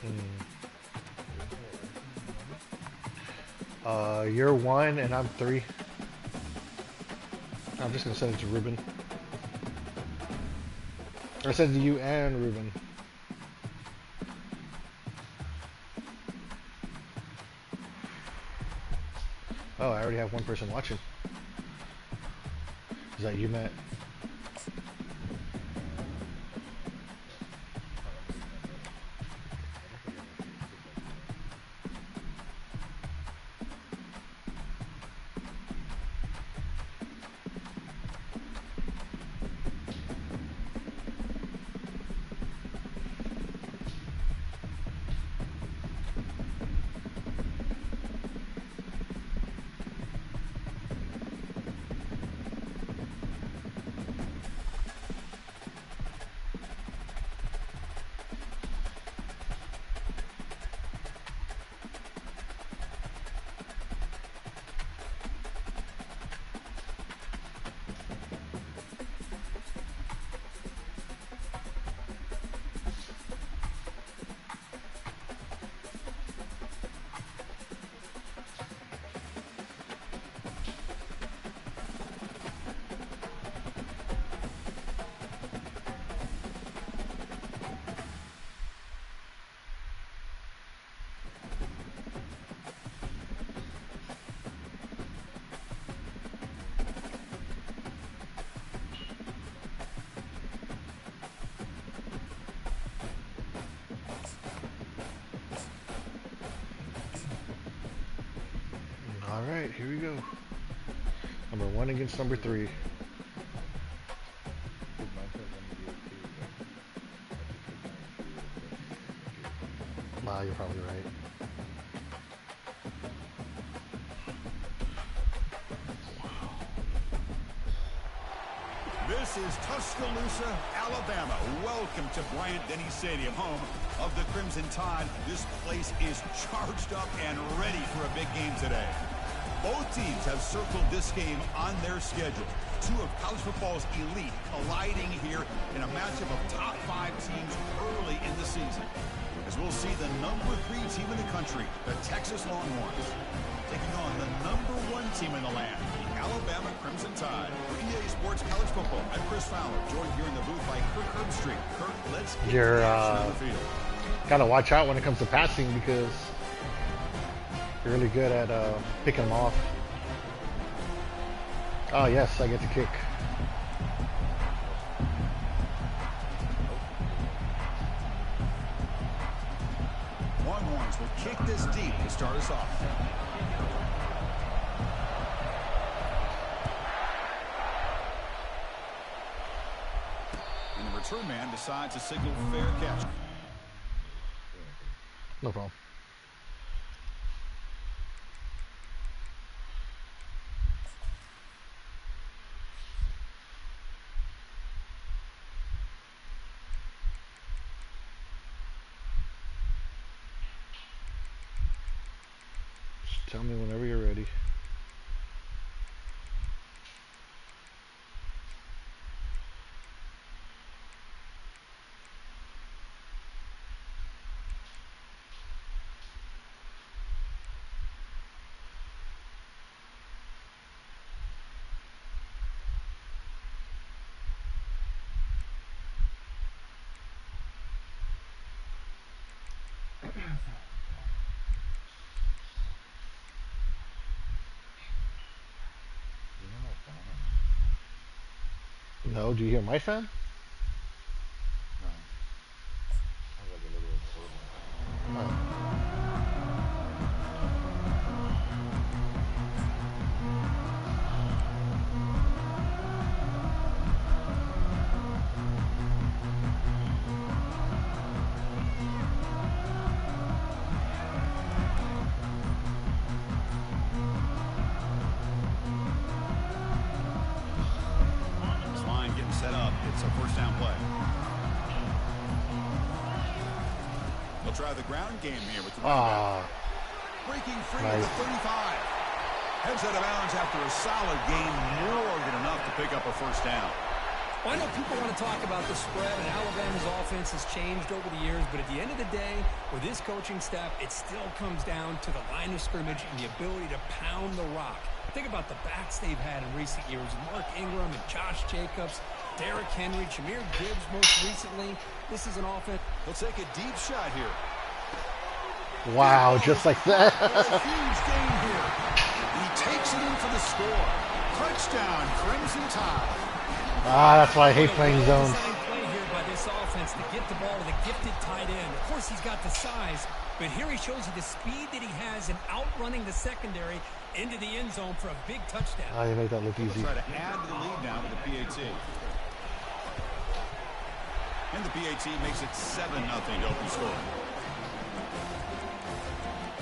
Hmm. You're 1 and I'm 3. I'm just gonna send it to Ruben. I said to you and Ruben. Oh, I already have one person watching. Is that you, Matt? All right, here we go. Number 1 against number 3. Wow, you're probably right. This is Tuscaloosa, Alabama. Welcome to Bryant-Denny Stadium, home of the Crimson Tide. This place is charged up and ready for a big game today. Both teams have circled this game on their schedule. Two of college football's elite colliding here in a matchup of top 5 teams early in the season. As we'll see the number 3 team in the country, the Texas Longhorns, taking on the number 1 team in the land, the Alabama Crimson Tide. For EA Sports College Football, I'm Chris Fowler, joined here in the booth by Kirk Herbstreit. Kirk, let's get You're the action on the field. gotta watch out when it comes to passing because you're really good at picking them off. Oh yes, I get to kick. Longhorns will kick this deep to start us off. And the return man decides to signal fair catch. No problem. Just tell me whenever you're ready. No, do you hear my fan? Oh. This line getting set up. It's a first down play. They'll try the ground game here with the running back. Breaking free at the 35. Heads out of bounds after a solid gain, more than enough to pick up a first down. Well, I know people want to talk about the spread, and Alabama's offense has changed over the years, but at the end of the day, with this coaching staff, it still comes down to the line of scrimmage and the ability to pound the rock. Think about the backs they've had in recent years. Mark Ingram and Josh Jacobs, Derrick Henry, Jahmyr Gibbs most recently. This is an offense. He'll take a deep shot here. Wow, just like that. A huge gain here. He takes it in for the score. Touchdown, Crimson Tide. That's why I hate playing zones. Play here by this offense to get the ball to the gifted tight end. Of course, he's got the size, but here he shows you the speed that he has in outrunning the secondary into the end zone for a big touchdown. Oh, you made that look easy. Try to add to the lead now with the PAT. And the PAT makes it 7-0 open score.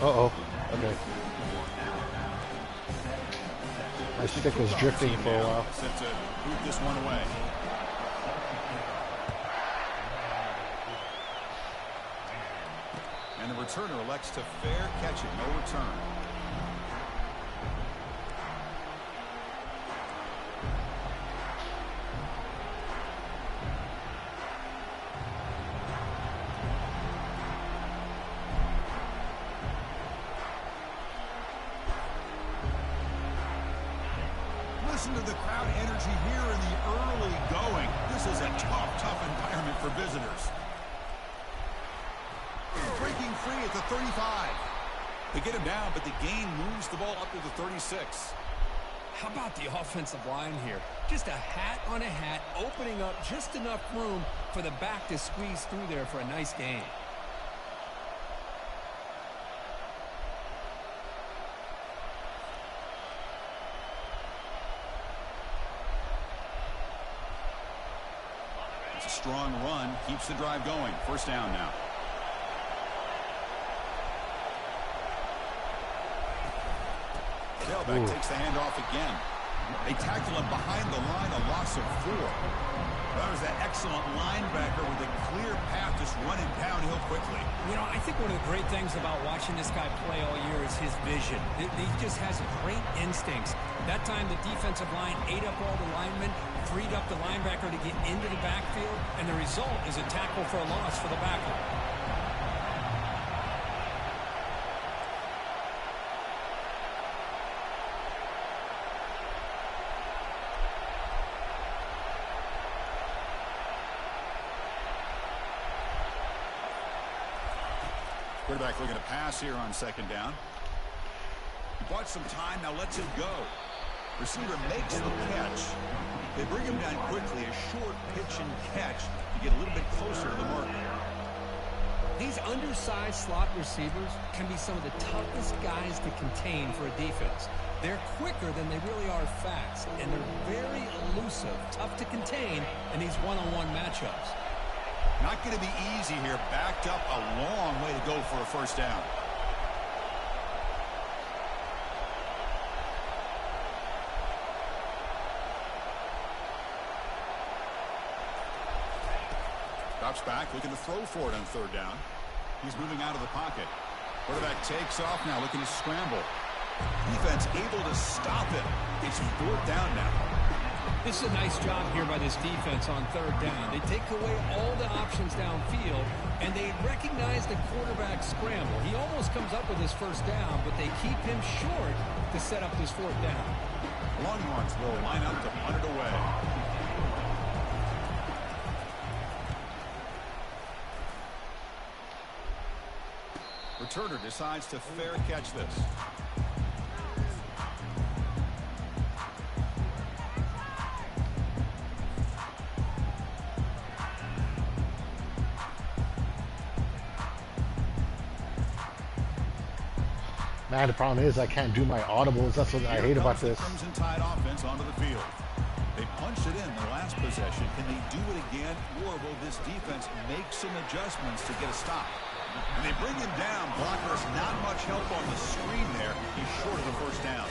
Uh-oh. Okay. My stick was drifting for a while. Set to boot this one away. And the returner elects to fair catch it. No return. Listen to the crowd energy here in the early going. This is a tough environment for visitors. Breaking free at the 35. They get him down, but the gain moves the ball up to the 36. How about the offensive line here? Just a hat on a hat, opening up just enough room for the back to squeeze through there for a nice gain. It's a strong run, keeps the drive going. First down now. Tailback takes the handoff again. They tackle him behind the line, a loss of 4. That was that excellent linebacker with a clear path just running downhill quickly. You know, I think one of the great things about watching this guy play all year is his vision. He just has great instincts. That time the defensive line ate up all the linemen, freed up the linebacker to get into the backfield, and the result is a tackle for a loss for the backline. Quarterback looking to pass here on second down. He bought some time, now lets it go. Receiver makes the catch. They bring him down quickly, a short pitch and catch to get a little bit closer to the mark. These undersized slot receivers can be some of the toughest guys to contain for a defense. They're quicker than they really are fast, and they're very elusive, tough to contain in these one-on-one matchups. Not going to be easy here. Backed up a long way to go for a first down. Drops back, looking to throw for it on third down. He's moving out of the pocket. Quarterback takes off now, looking to scramble. Defense able to stop it. It's fourth down now. This is a nice job here by this defense on third down. They take away all the options downfield, and they recognize the quarterback scramble. He almost comes up with his first down, but they keep him short to set up this fourth down. Longhorns will line up to punt it away. Returner decides to fair catch this. Man, the problem is I can't do my audibles. That's what I hate about this. Crimson Tide offense onto the field. They punched it in the last possession. Can they do it again, or will this defense make some adjustments to get a stop? And they bring him down. Blocker's not much help on the screen there. He's short of the first down.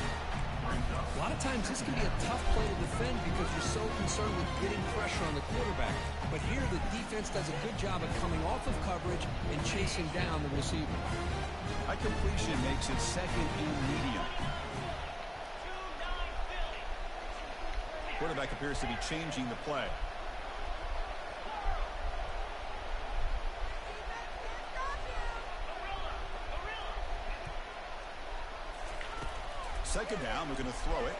A lot of times this can be a tough play to defend because you're so concerned with getting pressure on the quarterback. But here the defense does a good job of coming off of coverage and chasing down the receiver. High completion makes it second and medium. Quarterback appears to be changing the play. second down, we're going to throw it.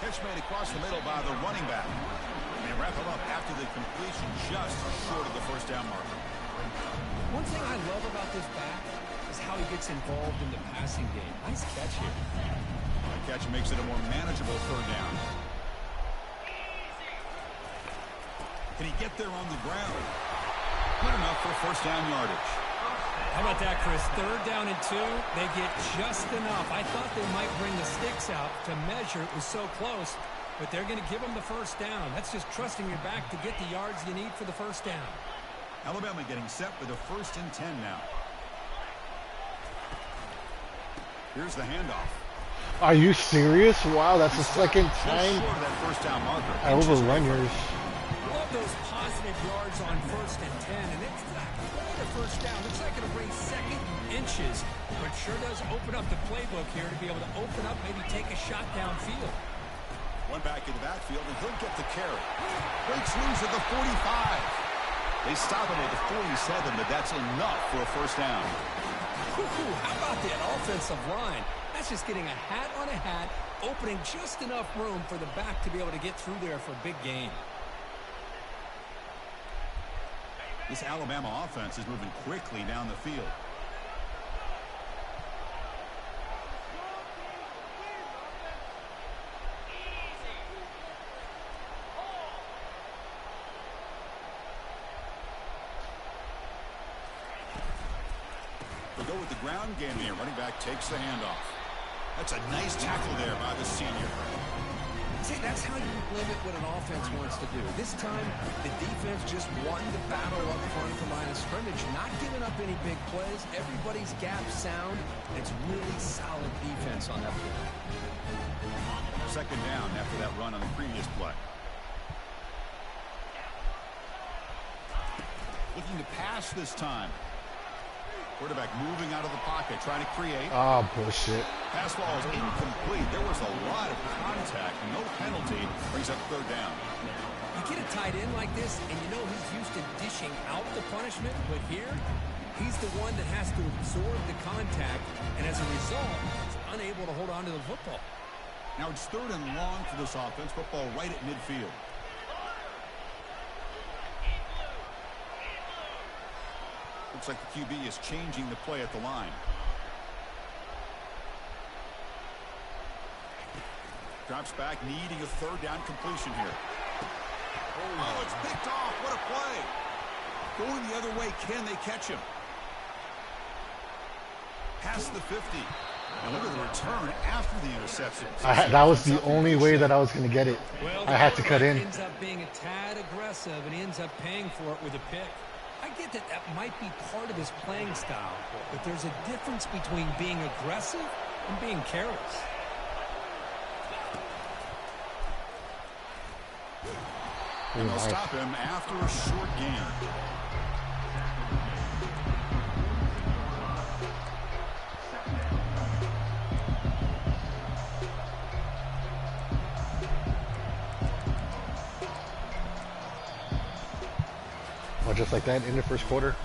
Catch made across the middle by the running back. And they wrap him up after the completion just short of the first down marker. One thing I love about this back is how he gets involved in the passing game. Nice catch here. The catch makes it a more manageable third down. Can he get there on the ground? Good enough for first down yardage. How about that, Chris? Third down and 2. They get just enough. I thought they might bring the sticks out to measure. It was so close, but they're going to give them the first down. That's just trusting your back to get the yards you need for the first down. Alabama getting set with a 1st and 10 now. Here's the handoff. Are you serious? Wow, that's the second time short of that first down marker. I overrun yours. Love those positive yards on 1st and 10, and it's not quite a first down. Looks like it'll bring second inches, but sure does open up the playbook here to be able to open up, maybe take a shot downfield. One back in the backfield, and he'll get the carry. Breaks loose at the 45. They stop him at the 47, but that's enough for a first down. How about that offensive line? That's just getting a hat on a hat, opening just enough room for the back to be able to get through there for a big gain. This Alabama offense is moving quickly down the field. We'll go with the ground game here. Running back takes the handoff. That's a nice tackle there by the senior. See, that's how you limit what an offense wants to do. This time, the defense just won the battle up front at the line of scrimmage, not giving up any big plays. Everybody's gap sound. It's really solid defense on that play. Second down after that run on the previous play. Looking to pass this time. Quarterback moving out of the pocket, trying to create. Ah, bullshit. Pass ball is incomplete. There was a lot of contact. No penalty. Brings up third down. You get a tight end like this, and you know he's used to dishing out the punishment, but here, he's the one that has to absorb the contact, and as a result, he's unable to hold on to the football. Now it's third and long for this offense. Football right at midfield. Looks like the QB is changing the play at the line. Drops back, needing a third down completion here. Oh, it's picked off. What a play. Going the other way. Can they catch him? Past the 50. And look at the return after the interception. That was the only way that I was going to get it. Well, I had to cut in. Ends up being a tad aggressive, and he ends up paying for it with a pick. I get that that might be part of his playing style, but there's a difference between being aggressive and being careless. And they'll stop him after a short gain. Well, just like that in the first quarter.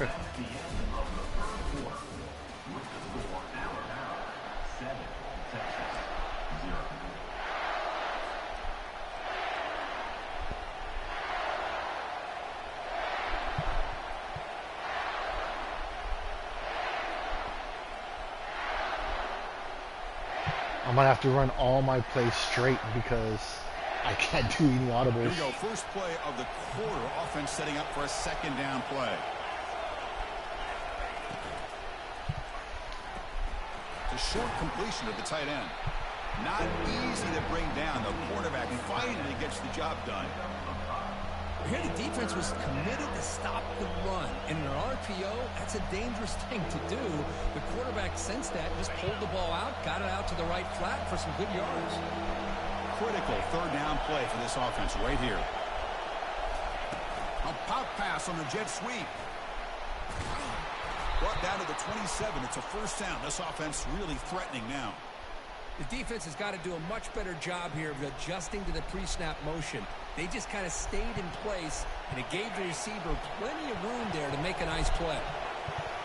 I'm gonna have to run all my plays straight because I can't do any audibles. Here we go. First play of the quarter. Offense setting up for a second down play. It's a short completion of the tight end. Not easy to bring down. The quarterback finally gets the job done. Here the defense was committed to stop the run. And in an RPO, that's a dangerous thing to do. The quarterback sensed that, just pulled the ball out, got it out to the right flat for some good yards. Critical third down play for this offense right here. A pop pass on the jet sweep. Brought down to the 27. It's a first down. This offense really threatening now. The defense has got to do a much better job here of adjusting to the pre-snap motion. They just kind of stayed in place, and it gave the receiver plenty of room there to make a nice play.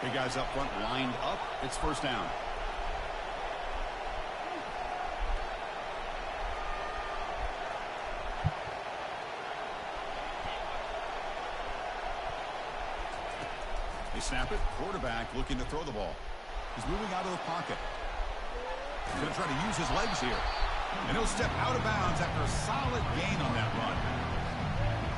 Big guys up front lined up. It's first down. snap it. Quarterback looking to throw the ball. He's moving out of the pocket. He's going to try to use his legs here. And he'll step out of bounds after a solid gain on that run.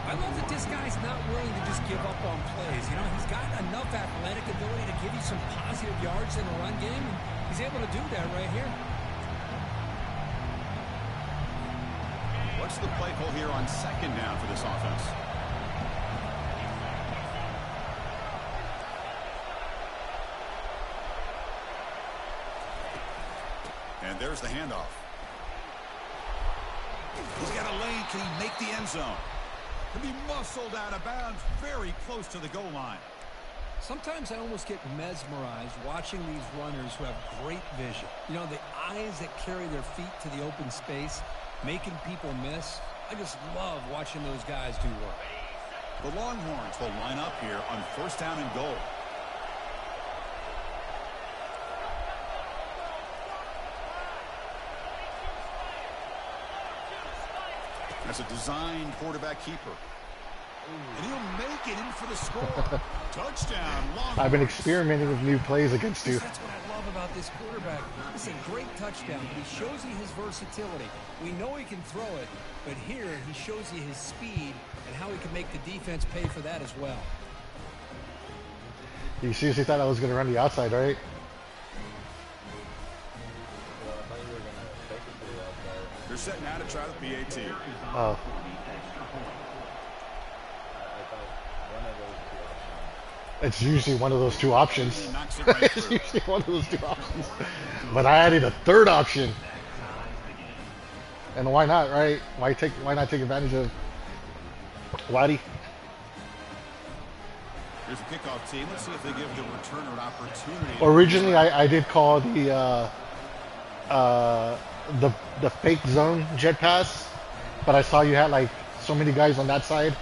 I love that this guy's not willing to just give up on plays. You know, he's got enough athletic ability to give you some positive yards in the run game, and he's able to do that right here. What's the play call here on second down for this offense? And there's the handoff. He's got a lane. Can he make the end zone? Can be muscled out of bounds very close to the goal line. Sometimes I almost get mesmerized watching these runners who have great vision. You know, the eyes that carry their feet to the open space, making people miss. I just love watching those guys do work. The Longhorns will line up here on first down and goal. That's a designed quarterback keeper. And he'll make it in for the score. Touchdown, Longhorns. I've been experimenting with new plays against you. That's what I love about this quarterback. It's a great touchdown, but he shows you his versatility. We know he can throw it, but here he shows you his speed and how he can make the defense pay for that as well. You seriously thought I was going to run the outside, right? They're setting out to try the PAT. Oh. It's usually one of those two options. It's usually one of those two options. But I added a third option. And why not, right? Why not take advantage of Waddy? Here's the kickoff team. Let's see if they give the returner an opportunity. Originally, I did call the fake zone jet pass, but I saw you had like so many guys on that side,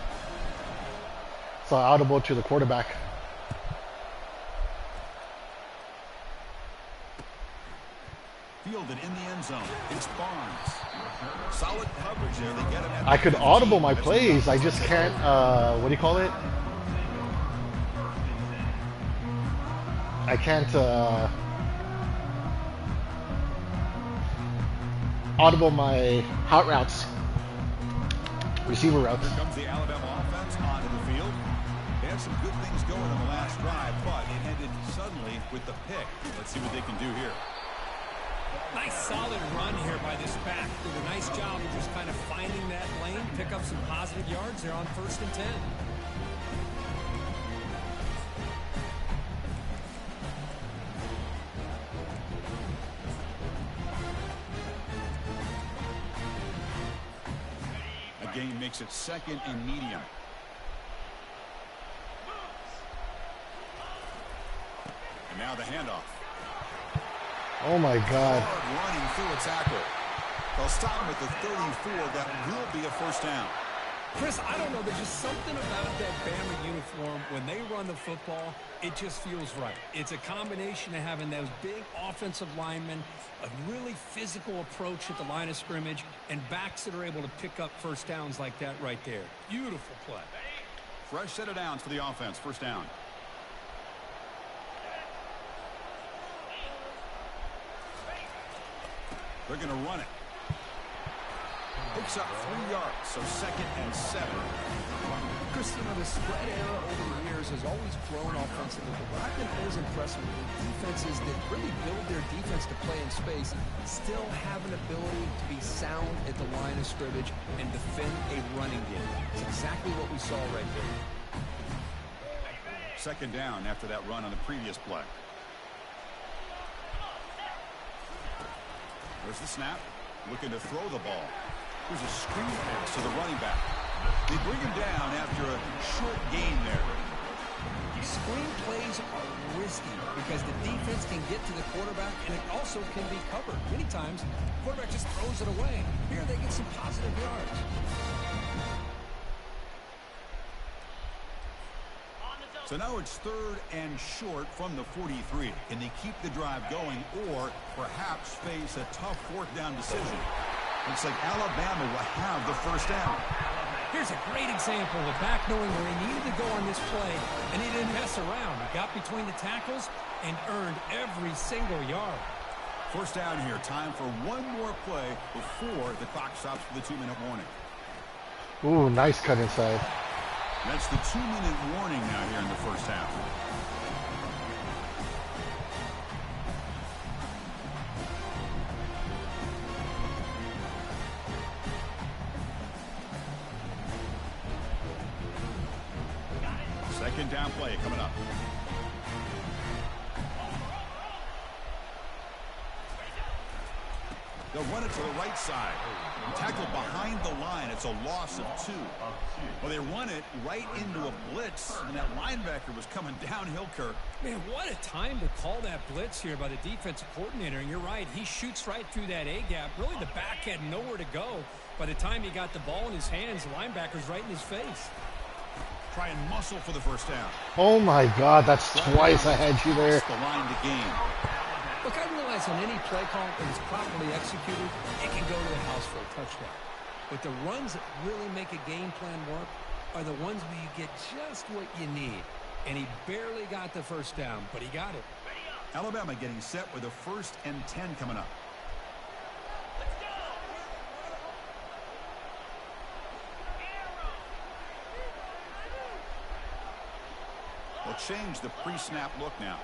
so I audible to the quarterback. Fielded in the end zone. It's Barnes. Solid coverage there. They get him at I could audible my plays. I just can't. What do you call it? I can't audible my hot routes, receiver routes. Here comes the Alabama offense onto the field. They had some good things going on the last drive, but it ended suddenly with the pick. Let's see what they can do here. Nice solid run here by this back. Did a nice job of just kind of finding that lane, pick up some positive yards there on 1st and 10. A gain makes it 2nd and medium. And now the handoff. Oh my God. Hard running through a tackle. They'll stop him at the 34. That will be a first down. Chris, I don't know. There's just something about that Bama uniform. When they run the football, it just feels right. It's a combination of having those big offensive linemen, a really physical approach at the line of scrimmage, and backs that are able to pick up first downs like that right there. Beautiful play. Fresh set of downs for the offense. First down. They're going to run it. Picks up 3 yards, so 2nd and 7. Chris, you know, the spread era over the years has always grown offensively, but what I've been always impressed with defenses that really build their defense to play in space still have an ability to be sound at the line of scrimmage and defend a running game. It's exactly what we saw right there. 2nd down after that run on the previous play. There's the snap. Looking to throw the ball. Here's a screen pass to the running back. They bring him down after a short gain there. Screen plays are risky because the defense can get to the quarterback, and it also can be covered. Many times, the quarterback just throws it away. Here, they get some positive yards. So now it's 3rd and short from the 43. Can they keep the drive going or perhaps face a tough 4th down decision? Looks like Alabama will have the first down. Here's a great example of a back knowing where he needed to go on this play, and he didn't mess around. He got between the tackles and earned every single yard. First down here. Time for one more play before the clock stops for the 2-minute warning. Ooh, nice cut inside. That's the 2-minute warning now here in the first half. Second down play coming up. They'll run it to the right side. Tackled behind the line. It's a loss of 2. Well, they run it right into a blitz, and that linebacker was coming downhill, Kirk. Man, what a time to call that blitz here by the defensive coordinator. And you're right, he shoots right through that A-gap. Really, the back had nowhere to go. By the time he got the ball in his hands, the linebacker's right in his face. Try and muscle for the first down. Oh my God, that's twice I had you there. The line to gain. Look, I realize on any play call that is properly executed, it can go to the house for a touchdown. But the runs that really make a game plan work are the ones where you get just what you need. And he barely got the first down, but he got it. Alabama getting set with a 1st and 10 coming up. They'll change the pre-snap look now.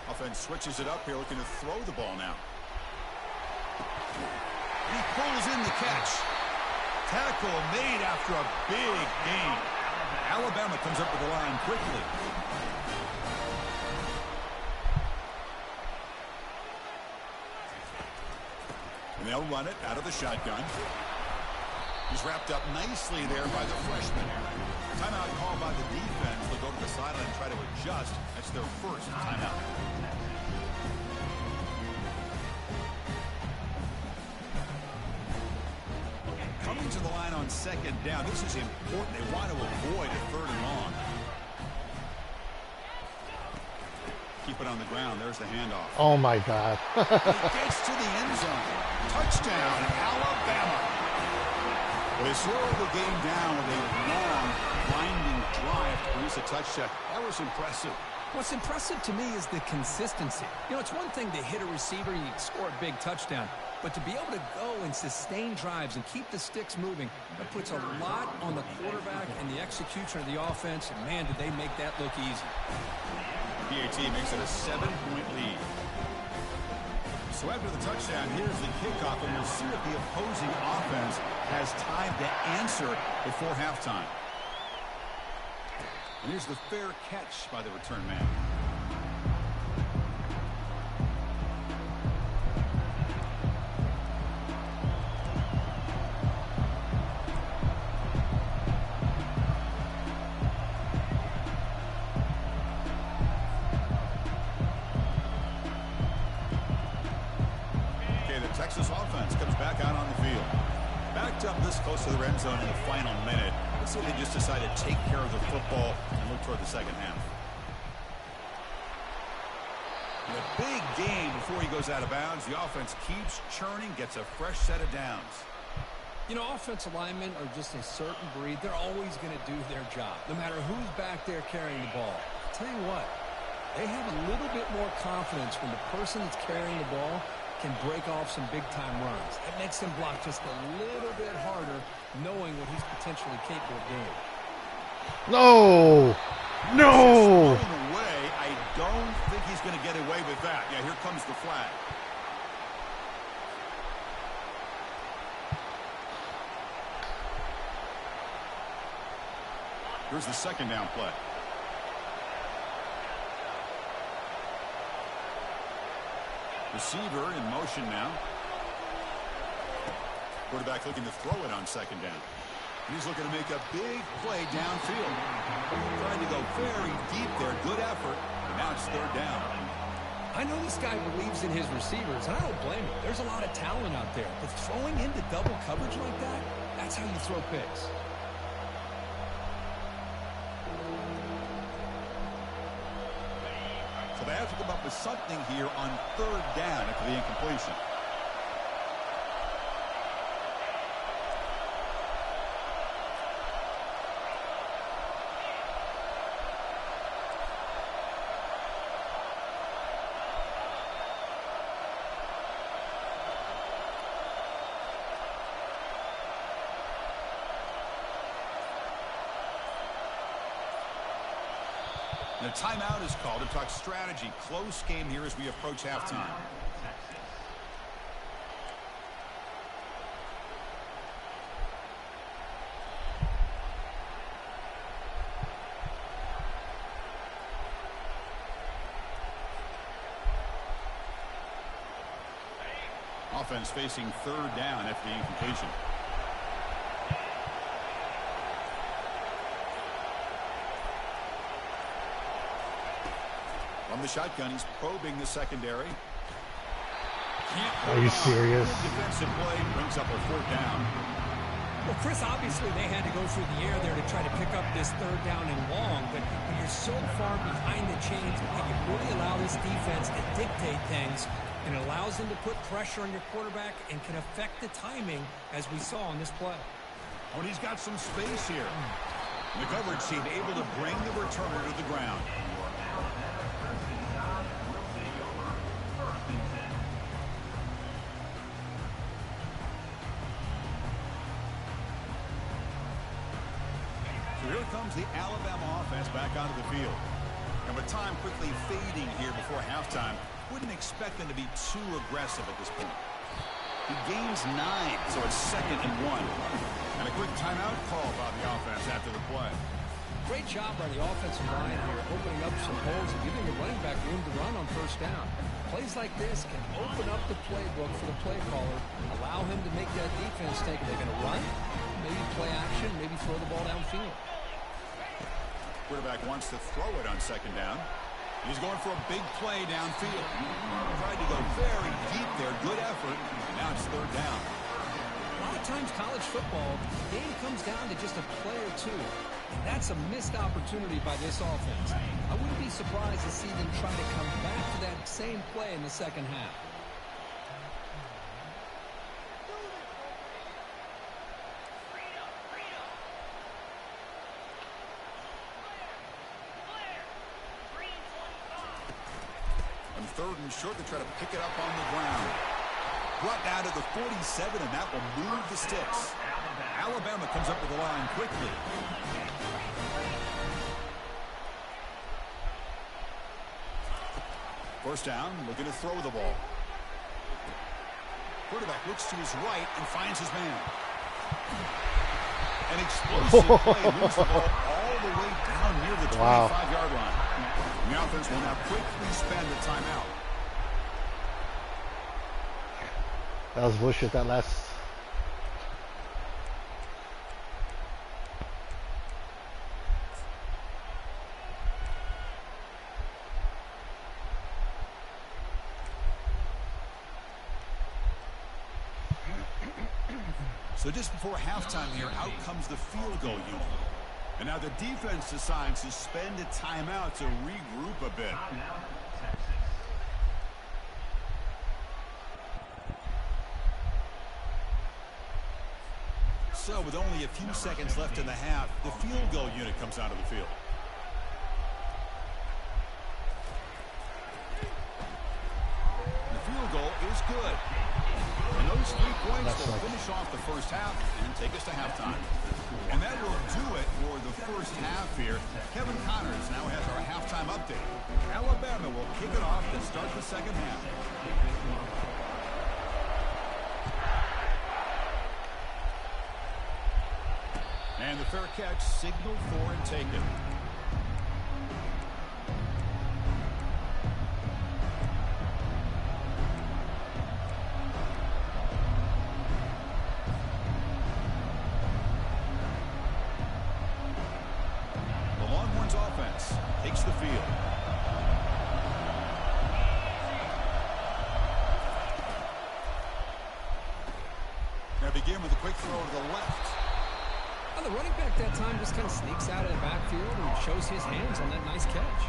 Offense switches it up here, looking to throw the ball now. And he pulls in the catch. Tackle made after a big gain. Alabama comes up with the line quickly. And they'll run it out of the shotgun. He's wrapped up nicely there by the freshman. Timeout called by the defense. They'll go to the sideline and try to adjust. That's their first timeout. Coming to the line on second down. This is important. They want to avoid a 3rd and long. Keep it on the ground. There's the handoff. Oh my God. He gets to the end zone. Touchdown, Alabama. Well, they slowed the game down with a long, blinding drive to produce a touchdown. That was impressive. What's impressive to me is the consistency. You know, it's one thing to hit a receiver and you score a big touchdown, but to be able to go and sustain drives and keep the sticks moving, that puts a lot on the quarterback and the execution of the offense, and man, did they make that look easy. PAT makes it a 7-point lead. So after the touchdown, here's the kickoff, and we'll see if the opposing offense has time to answer before halftime. And here's the fair catch by the return man. Texas offense comes back out on the field. Backed up this close to the red zone in the final minute. Let's see if they just decide to take care of the football and look toward the second half. In a big game before he goes out of bounds. The offense keeps churning, gets a fresh set of downs. You know, offensive linemen are just a certain breed. They're always going to do their job, no matter who's back there carrying the ball. I'll tell you what, they have a little bit more confidence when the person that's carrying the ball can break off some big-time runs. That makes them block just a little bit harder, knowing what he's potentially capable of doing. No! No! Away. I don't think he's going to get away with that. Yeah, here comes the flag. Here's the second down play. Receiver in motion now. Quarterback looking to throw it on second down. He's looking to make a big play downfield. Trying to go very deep there. Good effort. And now it's 3rd down. I know this guy believes in his receivers, and I don't blame him. There's a lot of talent out there. But throwing into double coverage like that, that's how you throw picks. So they have to come up with something here on 3rd down after the incompletion. And a timeout is called to talk strategy. Close game here as we approach halftime. Offense facing third down after the incompletion. From the shotgun, he's probing the secondary. Are you serious? Defensive play brings up a fourth down. Well, Chris, obviously they had to go through the air there to try to pick up this third down and long, but when you're so far behind the chains, you can really allow this defense to dictate things, and it allows them to put pressure on your quarterback and can affect the timing, as we saw on this play. Oh, and he's got some space here. The coverage team able to bring the returner to the ground. So here comes the Alabama offense back onto the field. And with time quickly fading here before halftime, wouldn't expect them to be too aggressive at this point. He gains 9, so it's 2nd and 1. And a quick timeout call by the offense after the play. Great job by the offensive line here, opening up some holes and giving the running back room to run on first down. Plays like this can open up the playbook for the play caller, allow him to make that defense take. They're going to run, maybe play action, maybe throw the ball downfield. Quarterback wants to throw it on 2nd down. He's going for a big play downfield. Tried to go very deep there. Good effort. Now it's 3rd down. A lot of times college football, the game comes down to just a play or two. And that's a missed opportunity by this offense. I wouldn't be surprised to see them try to come back to that same play in the second half. On 3rd and short, they try to pick it up on the ground. Brought down to the 47, and that will move the sticks. Alabama comes up to the line quickly. First down, looking to throw the ball. Quarterback looks to his right and finds his man. An explosive play moves the ball all the way down near the 25-yard line. The offense will now quickly spend the timeout. That was bullshit, that last. So just before halftime here, out comes the field goal unit. And now the defense decides to spend a timeout to regroup a bit. So with only a few seconds left in the half, the field goal unit comes out of the field. The field goal is good. And those 3 points will finish off the first half and take us to halftime. And that will do it for the first half here. Kevin Connors now has our halftime update. Alabama will kick it off to start the second half. And the fair catch signaled for and taken. Offense takes the field. Now begin with a quick throw to the left. Well, the running back that time just kind of sneaks out of the backfield and shows his hands on that nice catch.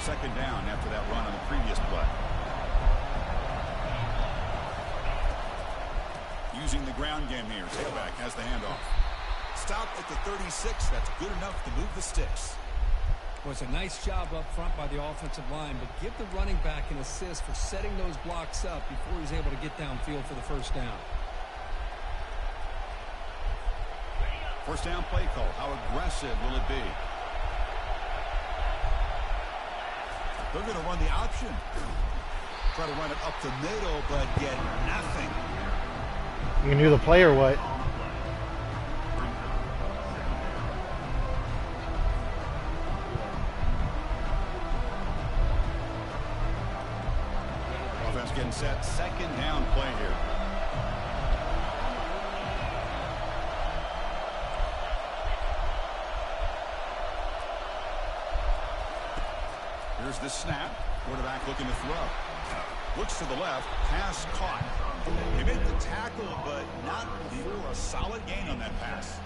Second down after that run on the previous play. Using the ground game here. Tailback has the handoff. Stop at the 36. That's good enough to move the sticks. Well, it's a nice job up front by the offensive line, but give the running back an assist for setting those blocks up before he's able to get downfield for the first down. First down play call. How aggressive will it be? They're going to run the option. Try to run it up the middle, but get nothing. You knew the play or what? Offense getting set. Second down play here. Here's the snap. Quarterback looking to throw. Looks to the left. Pass caught. He made the tackle, but not for a solid gain on that pass.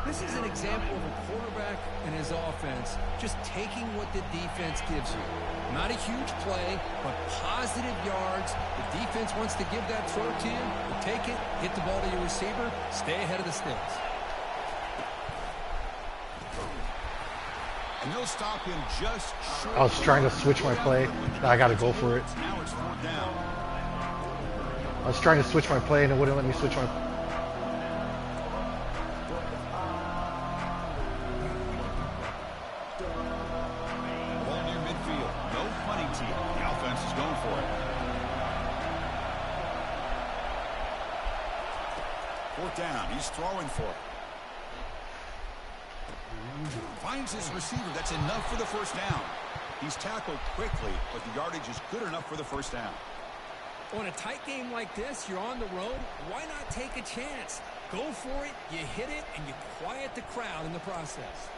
This is an example of a quarterback and his offense just taking what the defense gives you. Not a huge play, but positive yards. The defense wants to give that throw to you. You take it, hit the ball to your receiver, stay ahead of the sticks. And they'll stop him just short. I was trying to switch my play. I got to go for it. Now it's fourth down. I was trying to switch my play and it wouldn't let me switch my. Ball near midfield. No punting team. The offense is going for it. Fourth down. He's throwing for it. Finds his receiver. That's enough for the first down. He's tackled quickly, but the yardage is good enough for the first down. On a tight game like this, you're on the road. Why not take a chance? Go for it, you hit it, and you quiet the crowd in the process.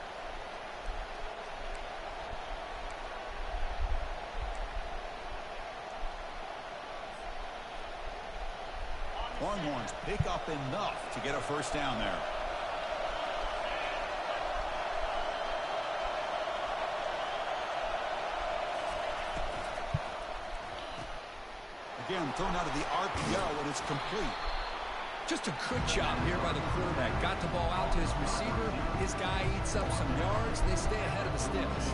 Longhorns pick up enough to get a first down there. Again, thrown out of the RPO, and it's complete. Just a good job here by the quarterback. Got the ball out to his receiver. His guy eats up some yards. They stay ahead of the sticks.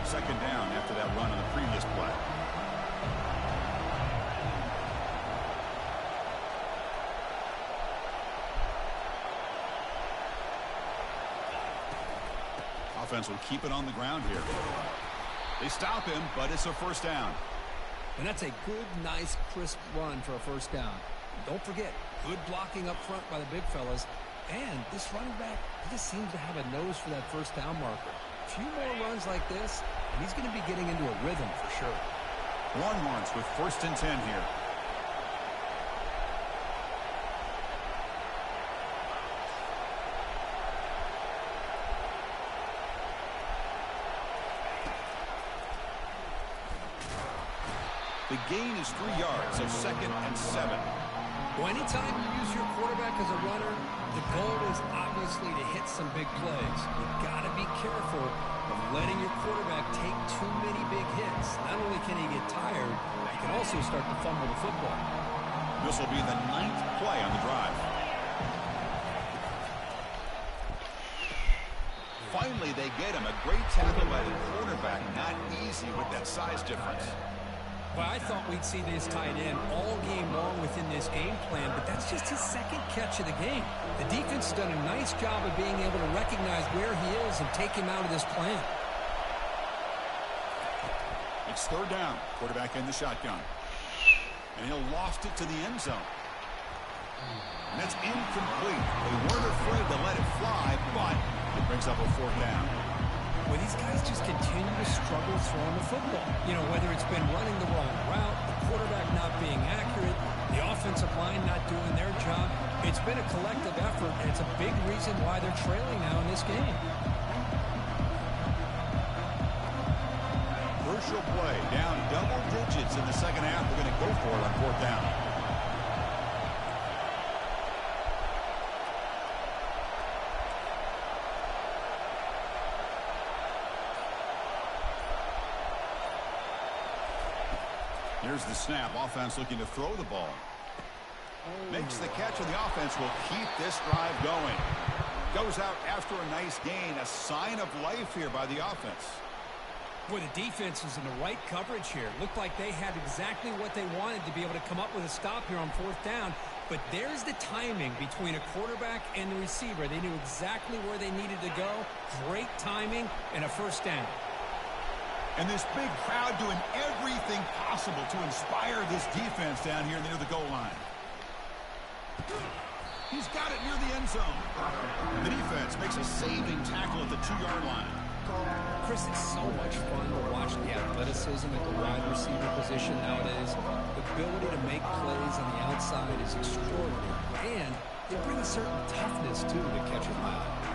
Second down after that run on the previous play. Offense will keep it on the ground here. They stop him, but it's a first down. And that's a good, nice, crisp run for a first down. And don't forget, good blocking up front by the big fellas. And this running back, he just seems to have a nose for that first down marker. A few more runs like this, and he's going to be getting into a rhythm for sure. Longhorns with first and 10 here. The gain is 3 yards, so second and 7. Well, anytime you use your quarterback as a runner, the goal is obviously to hit some big plays. You've got to be careful of letting your quarterback take too many big hits. Not only can he get tired, he can also start to fumble the football. This will be the 9th play on the drive. Finally, they get him. A great tackle by the quarterback. Not easy with that size difference. Well, I thought we'd see this tight end all game long within this game plan, but that's just his second catch of the game. The defense has done a nice job of being able to recognize where he is and take him out of this plan. It's third down. Quarterback in the shotgun. And he'll loft it to the end zone. And it's incomplete. They weren't afraid to let it fly, but it brings up a fourth down. Well, these guys just continue to struggle throwing the football. You know, whether it's been running the wrong route, the quarterback not being accurate, the offensive line not doing their job. It's been a collective effort, and it's a big reason why they're trailing now in this game. Crucial play. Down double digits in the second half. They're going to go for it on fourth down. Here's the snap. Offense looking to throw the ball. Makes the catch, and the offense will keep this drive going. Goes out after a nice gain. A sign of life here by the offense. Boy, the defense is in the right coverage here. Looked like they had exactly what they wanted to be able to come up with a stop here on 4th down. But there's the timing between a quarterback and the receiver. They knew exactly where they needed to go. Great timing and a 1st down. And this big crowd doing everything possible to inspire this defense down here near the goal line. He's got it near the end zone. The defense makes a saving tackle at the 2-yard line. Chris, it's so much fun to watch the athleticism at the wide receiver position nowadays. The ability to make plays on the outside is extraordinary. And they bring a certain toughness, too, that catches my eye.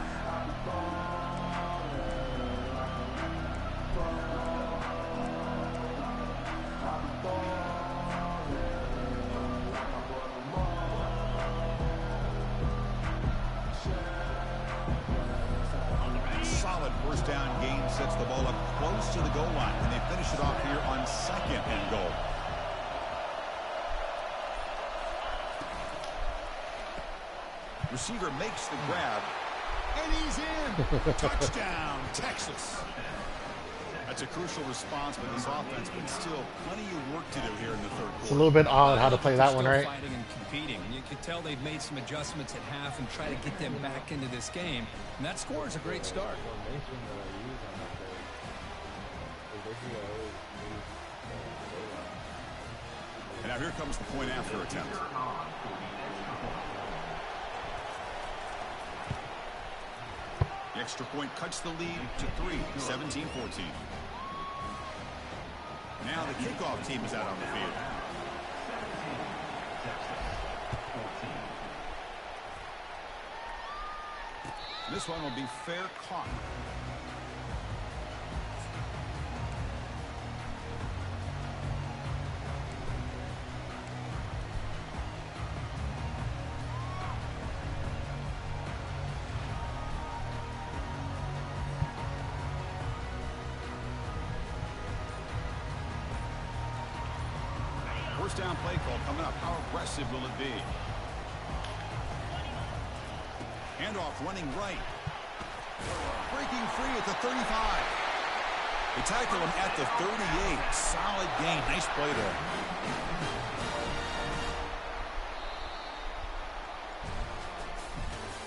Solid 1st down gain sets the ball up close to the goal line, and they finish it off here on 2nd and goal. Receiver makes the grab, and he's in. Touchdown, Texas. That's a crucial response by this offense, but still plenty of work to do here in the 3rd quarter. It's a little bit odd how to play that one, right? Fighting and competing. You can tell they've made some adjustments at half and try to get them back into this game. And that score is a great start. And now here comes the point after attempt. The extra point cuts the lead to 3, 17-14. Now the kickoff team is out on the field. This one will be fair caught. First down play call coming up. How aggressive will it be? Handoff running right. Breaking free at the 35. They tackle him at the 38. Solid gain. Nice play there.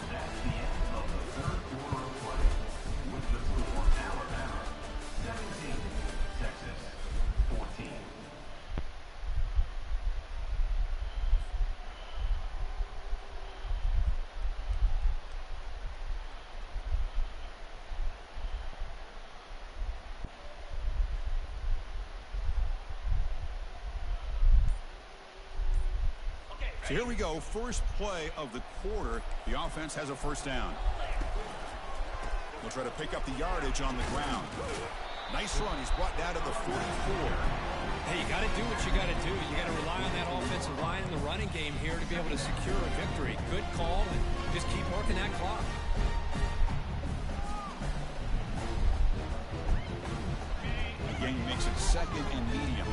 That's the end of the 3rd quarter of play. With the score, Alabama 17, Texas 14. So here we go. First play of the quarter. The offense has a 1st down. They'll try to pick up the yardage on the ground. Nice run. He's brought down to the 44. Hey, you got to do what you got to do. You got to rely on that offensive line in the running game here to be able to secure a victory. Good call, and just keep working that clock. Again, he makes it 2nd and medium.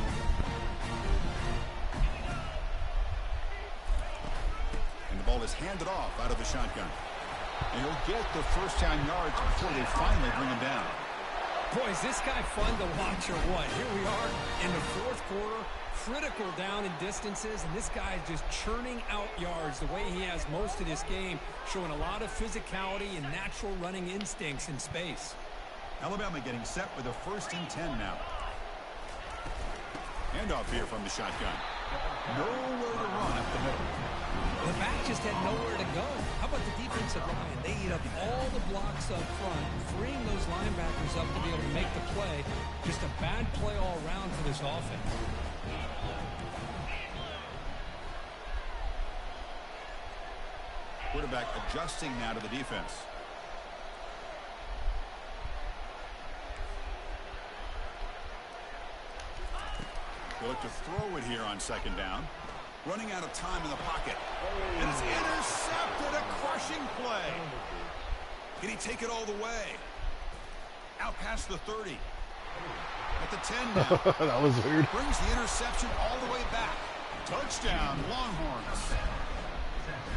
And the ball is handed off out of the shotgun. And he'll get the 1st down yards before they finally bring him down. Boy, is this guy fun to watch or what? Here we are in the 4th quarter, critical down in distances, and this guy is just churning out yards the way he has most of this game, showing a lot of physicality and natural running instincts in space. Alabama getting set with a 1st and 10 now. Handoff here from the shotgun. Nowhere to run up the middle. The back just had nowhere to go. How about the defensive line? They eat up all the blocks up front, freeing those linebackers up to be able to make the play. Just a bad play all around for this offense. Quarterback adjusting now to the defense. They look to throw it here on 2nd down. Running out of time in the pocket. And it's intercepted. A crushing play. Can he take it all the way? Out past the 30. At the 10 now. That was weird. Brings the interception all the way back. Touchdown, Longhorns.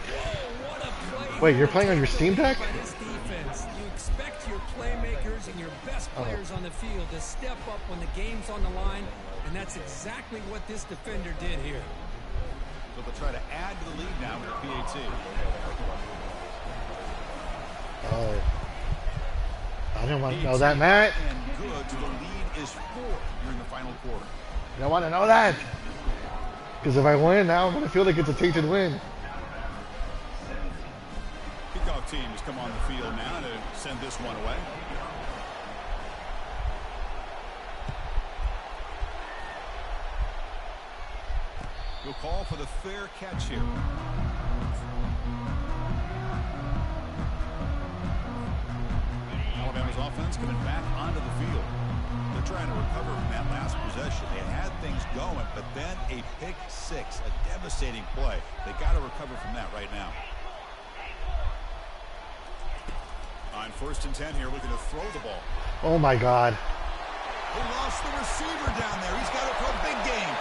Whoa, what a play. Wait, you're playing on your Steam Deck? By this defense. You expect your playmakers and your best players on the field to step up when the game's on the line, and that's exactly what this defender did here. So they'll try to add to the lead now with the PAT. Oh. I didn't want to know that, Matt. And good. The lead is 4 during the final quarter. I don't want to know that. Because if I win now, I'm going to feel like it's a tainted win. Kickoff team has come on the field now to send this one away. We'll call for the fair catch here. Alabama's offense coming back onto the field. They're trying to recover from that last possession. They had things going, but then a pick six, a devastating play. They got to recover from that right now. On 1st and 10 here, looking to throw the ball. Oh my God. They lost the receiver down there. He's got it for a big game.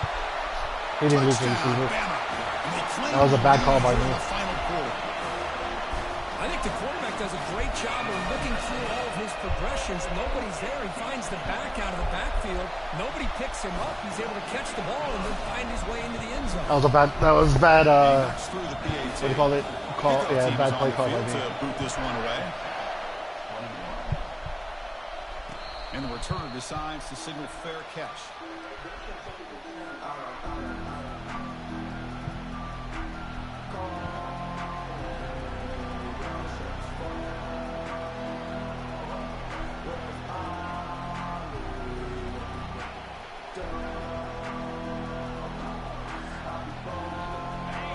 He didn't lose the receiver. That was a bad call by me. I think the quarterback does a great job of looking through all of his progressions. Nobody's there. He finds the back out of the backfield. Nobody picks him up. He's able to catch the ball and then find his way into the end zone. That was bad, what do you call it? Yeah, bad play call by me. To boot this one away. And the returner decides to signal fair catch.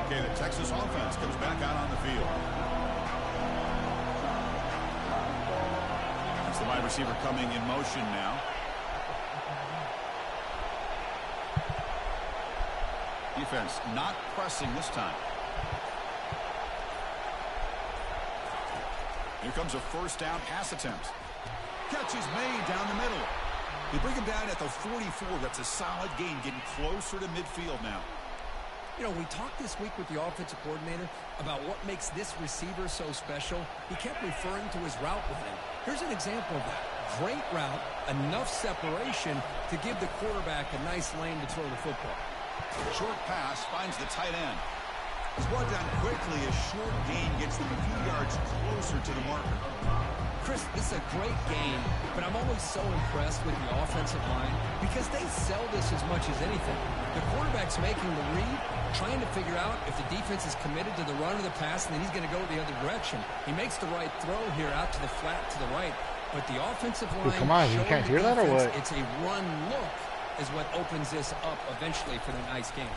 Okay, the Texas offense comes back out on the field. That's the wide receiver coming in motion now. Defense not pressing this time. Here comes a 1st down pass attempt. Catch is made down the middle. They bring him down at the 44. That's a solid gain, getting closer to midfield now. You know, we talked this week with the offensive coordinator about what makes this receiver so special. He kept referring to his route running. Here's an example of that. Great route, enough separation to give the quarterback a nice lane to throw the football. Short pass finds the tight end. It's brought down quickly. A short gain gets them a few yards closer to the marker. Chris, it's a great game, but I'm always so impressed with the offensive line because they sell this as much as anything. The quarterback's making the read, trying to figure out if the defense is committed to the run or the pass, and then he's going to go the other direction. He makes the right throw here out to the flat to the right, but the offensive line... Come on, you can't hear that or what? It's a run look is what opens this up eventually for the nice game.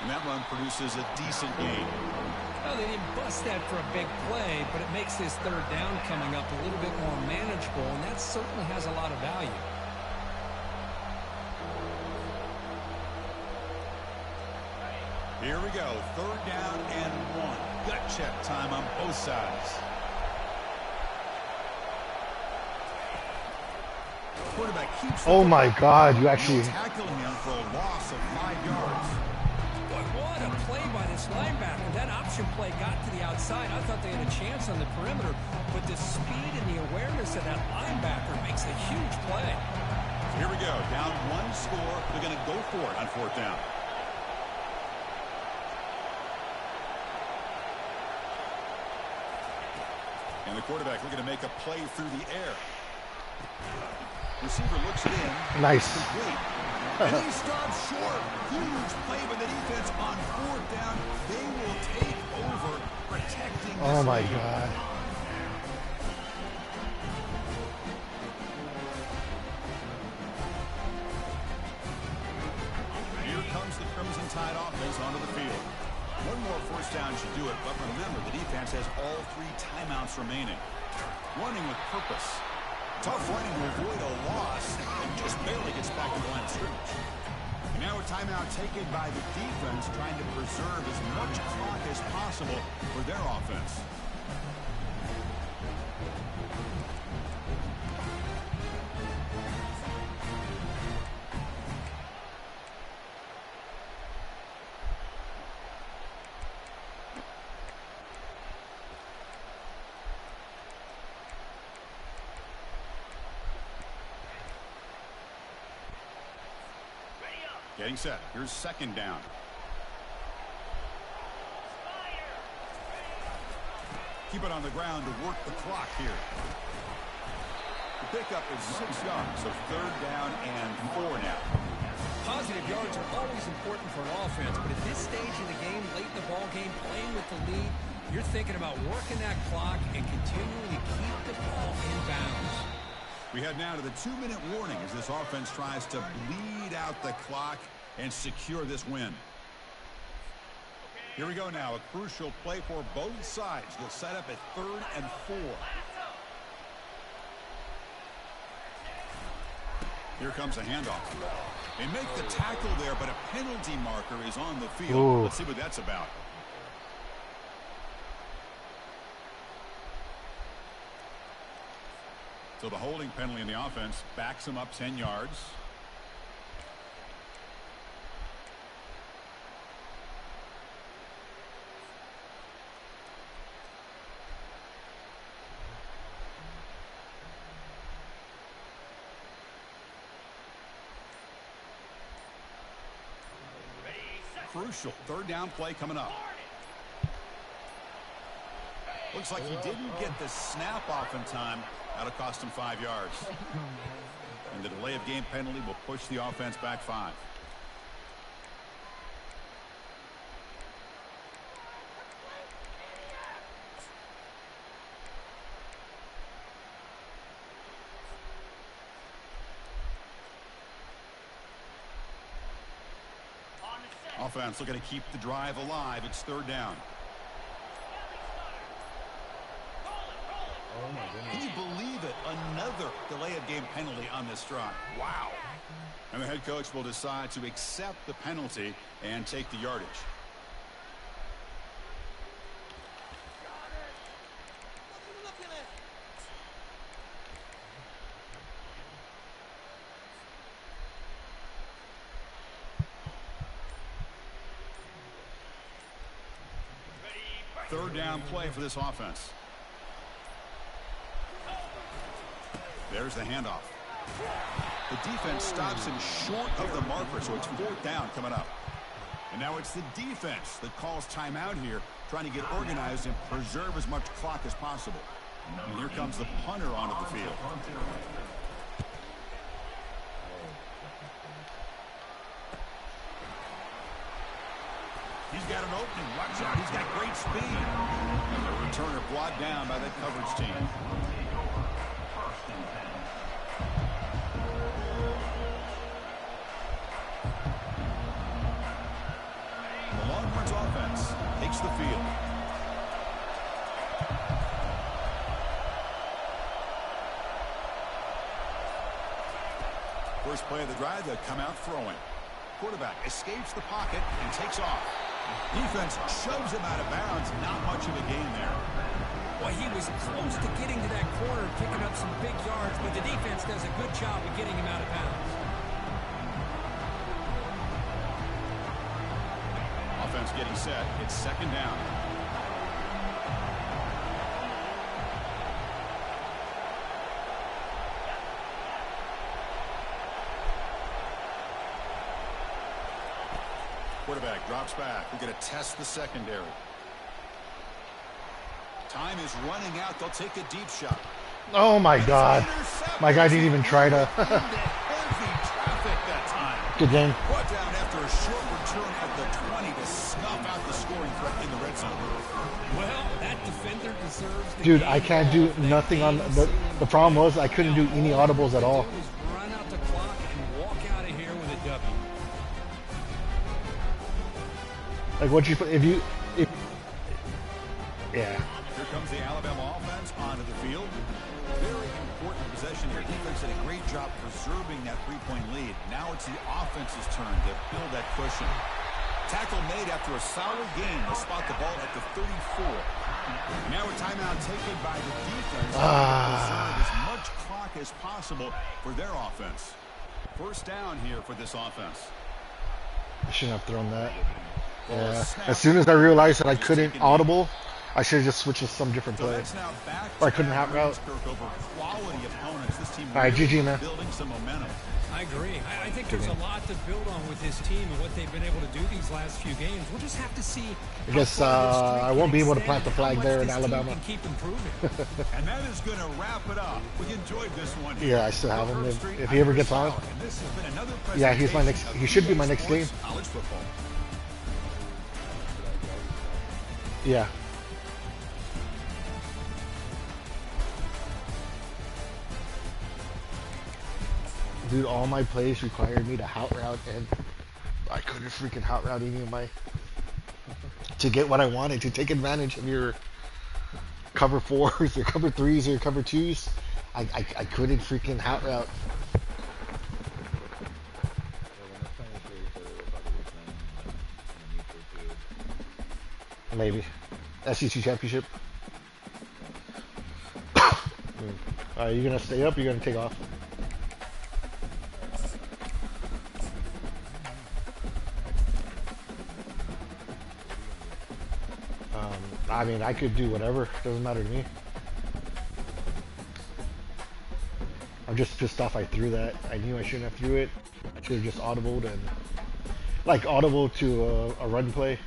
And that run produces a decent gain. Well, they didn't bust that for a big play, but it makes this 3rd down coming up a little bit more manageable, and that certainly has a lot of value. Here we go. 3rd down and 1. Gut check time on both sides. Quarterback keeps. Oh my God, you actually... Tackling him for a loss of 5 yards. Boy, what a play by this linebacker. That option play got to the outside. I thought they had a chance on the perimeter, but the speed and the awareness of that linebacker makes a huge play. Here we go. Down 1 score. They're going to go for it on 4th down. And the quarterback looking to make a play through the air. Receiver looks it in. Nice. And he stops short. Huge play by the defense on 4th down. They will take over protecting this Oh my lead. God. Here comes the Crimson Tide offense onto the field. One more 1st down should do it, but remember, the defense has all 3 timeouts remaining. Running with purpose. Tough running to avoid a loss and just barely gets back to the line of scrimmage. And now a timeout taken by the defense, trying to preserve as much clock as possible for their offense. Getting set. Here's second down. Keep it on the ground to work the clock here. The pickup is 6 yards, so third down and 4 now. Positive yards are always important for an offense, but at this stage in the game, late in the ball game, playing with the lead, you're thinking about working that clock and continuing to keep the ball in bounds. We head now to the 2-minute warning as this offense tries to bleed out the clock and secure this win. Here we go now, a crucial play for both sides. They'll set up at 3rd and 4. Here comes a handoff. They make the tackle there, but a penalty marker is on the field. Ooh. Let's see what that's about. So the holding penalty in the offense backs him up 10 yards. Crucial third down play coming up. Looks like he didn't get the snap off in time. That'll cost him 5 yards. And the delay of game penalty will push the offense back 5. Offense looking to keep the drive alive. It's third down. Oh my goodness. Can you believe it? Another delay of game penalty on this drive. Wow. And the head coach will decide to accept the penalty and take the yardage. Third down play for this offense. There's the handoff. The defense stops him short of the marker, so it's fourth down coming up. And now it's the defense that calls timeout here, trying to get organized and preserve as much clock as possible. And here comes the punter onto the field. He's got an opening. Watch out. He's got great speed. And the returner brought down by that coverage team. The Longhorns offense takes the field. First play of the drive, they'll come out throwing. Quarterback escapes the pocket and takes off. Defense shoves him out of bounds. Not much of a gain there. Well, he was close to getting to that corner, picking up some big yards, but the defense does a good job of getting him out of bounds. Offense getting set. It's second down. Quarterback drops back. We're going to test the secondary. Time is running out. They'll take a deep shot. Oh my God. My guy didn't even try to. Heavy traffic that time. Good game. Brought down after a short return at the 20 to snuff out the scoring threat in the red zone. Well, that defender deserves the Dude, game. I can't do nothing on the problem was I couldn't do any audibles at all. Just run out the clock and walk out of here with a W. Like what you put if yeah. Here comes the Alabama offense onto the field. Very important possession here. Defense did a great job preserving that 3-point lead. Now it's the offense's turn to build that cushion. Tackle made after a solid game. They'll spot the ball at the 34. Now a timeout taken by the defense to preserve as much clock as possible for their offense. First down here for this offense. I shouldn't have thrown that. Yeah. As soon as I realized that I couldn't audible, I should have just switched to some different So play. that's now back Or I to couldn't back have route. wins, Kirk, over quality opponents. This team All right, really GG, man. building some momentum. I agree. I think there's a lot to build on with this team and what they've been able to do these last few games. We'll just have to see. I guess I won't be able to plant the flag there in Alabama. Can keep improving. And that is going to wrap it up. We enjoyed this one. Yeah, I still have him if he ever gets on. And this has been another Yeah, he's my next. presentation He of should be EA my next game. Sports College football. Yeah. Dude, all my plays required me to hot route, and I couldn't freaking hot route any of my to get what I wanted, to take advantage of your cover fours or cover threes or cover twos. I couldn't freaking hot route. Maybe. SEC championship. Are you gonna stay up or are you gonna take off? I mean, I could do whatever. Doesn't matter to me. I'm just pissed off I threw that. I knew I shouldn't have threw it. I should have just audibled and like audible to a run play.